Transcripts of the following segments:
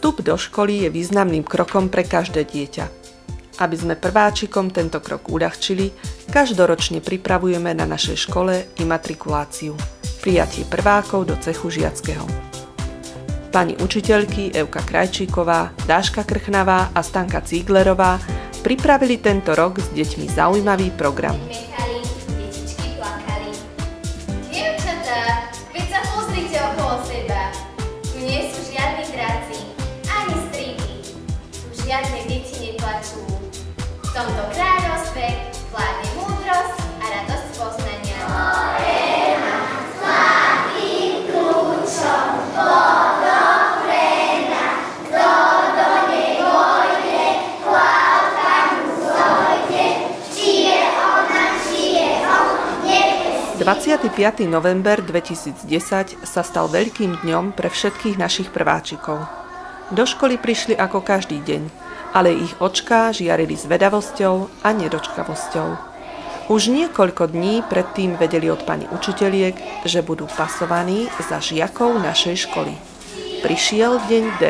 Vstup do školy je významným krokom pre každé dieťa. Aby sme prváčikom tento krok uľahčili, každoročne pripravujeme na našej škole imatrikuláciu, prijatie prvákov do cechu žiackého. Pani učiteľky Evka Krajčíková, Dáška Krchnavá a Stanka Cíglerová pripravili tento rok s deťmi zaujímavý program. Žiadne deti neplačú. V tomto kráľovstve vládne múdrosť a radosť poznania. Morena, zlatým kľúčom podoprená, kto do nej vojde, chválka mu zojde, či je ona, nebeský. 25. november 2010 sa stal veľkým dňom pre všetkých našich prváčikov. Do školy prišli ako každý deň, ale ich očká žiarili zvedavosťou a nedočkavosťou. Už niekoľko dní predtým vedeli od pani učiteľiek, že budú pasovaní za žiakov našej školy. Prišiel deň D.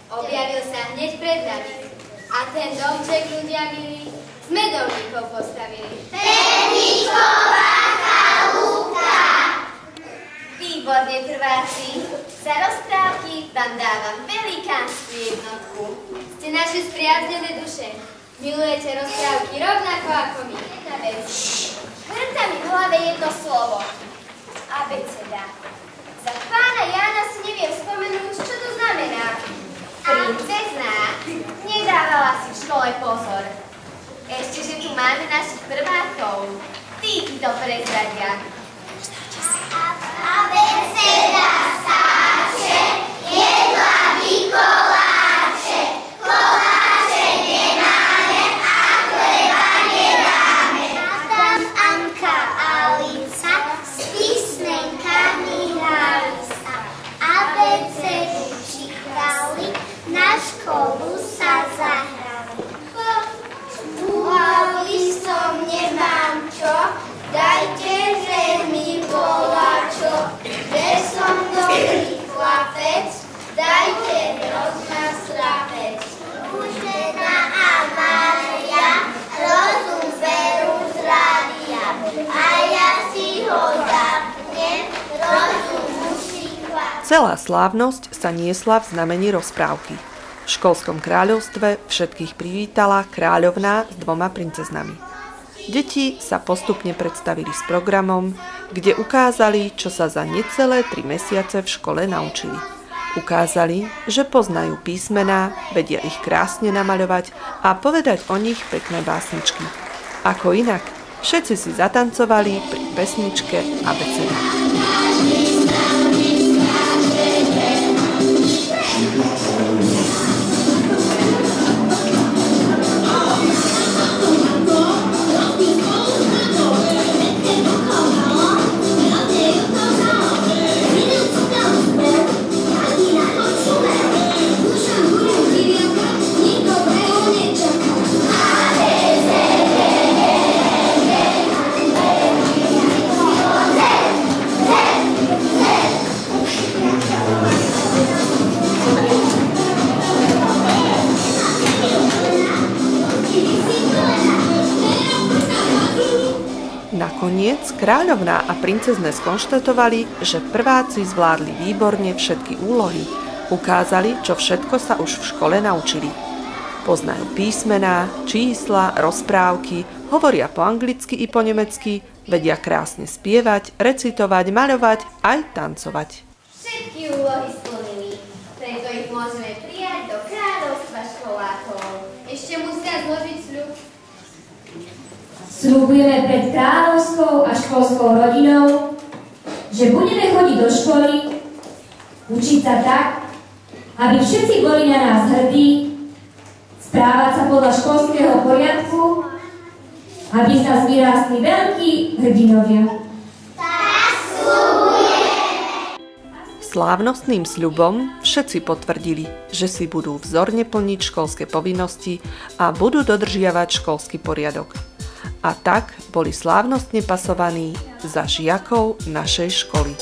Objavil sa hneď pred nami. A ten domček, ľudia milí, sme domníkov postavili. Perničková chalúbka! Výborne, prváci. Za rozprávky vám dávam velikánsku jednotku. Ste naše spriaznené duše. Milujete rozprávky rovnako ako my. Jedna vec. Vrta mi v hlave jedno slovo. Abeceda. Za pána Jána si neviem spomenúť, čo to znamená. Princezná nedávala si v škole pozor. Ešte, že tu máme našich prvákov. Tí ti to prezradia. Abeceda skáče, jedla vykoláče, koláče nemáme a chleba nedáme. A tam Anka a Alica spis Celá slávnosť sa niesla v znamení rozprávky. V školskom kráľovstve všetkých privítala kráľovná s 2 princeznami. Deti sa postupne predstavili s programom, kde ukázali, čo sa za necelé 3 mesiace v škole naučili. Ukázali, že poznajú písmená, vedia ich krásne namaľovať a povedať o nich pekné básničky. Ako inak, všetci si zatancovali pri pesničke Abeceda. Nakoniec kráľovná a princezné skonštatovali, že prváci zvládli výborne všetky úlohy. Ukázali, čo všetko sa už v škole naučili. Poznajú písmená, čísla, rozprávky, hovoria po anglicky i po nemecky, vedia krásne spievať, recitovať, maľovať aj tancovať. Všetky úlohy splnili, preto ich môžeme prijať do kráľovstva školákov. Ešte musia zložiť sľub. Sľubujeme pred kráľovskou a školskou rodinou, že budeme chodiť do školy, učiť sa tak, aby všetci boli na nás hrdí, správať sa podľa školského poriadku, aby z nás vyrástli veľkí hrdinovia. Slávnostným sľubom všetci potvrdili, že si budú vzorne plniť školské povinnosti a budú dodržiavať školský poriadok. A tak boli slávnostne pasovaní za žiakov našej školy.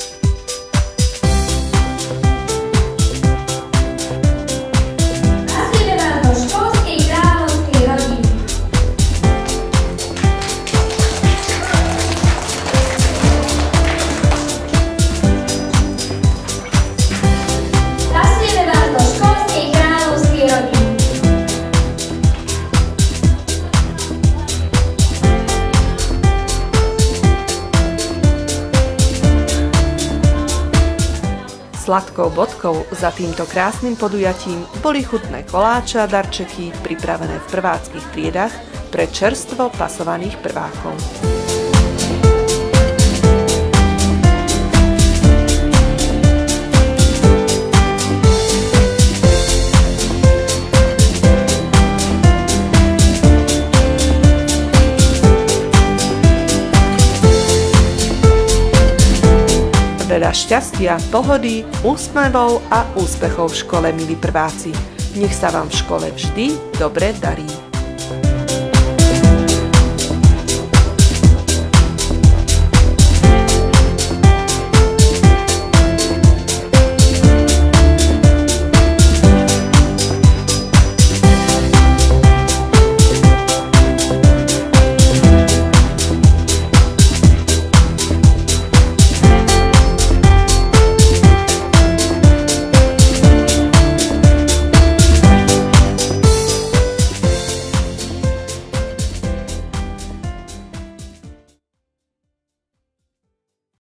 Sladkou bodkou za týmto krásnym podujatím boli chutné koláče a darčeky pripravené v prváckych triedách pre čerstvo pasovaných prvákov. Veľa šťastia, pohody, úsmevov a úspechov v škole, milí prváci. Nech sa vám v škole vždy dobre darí.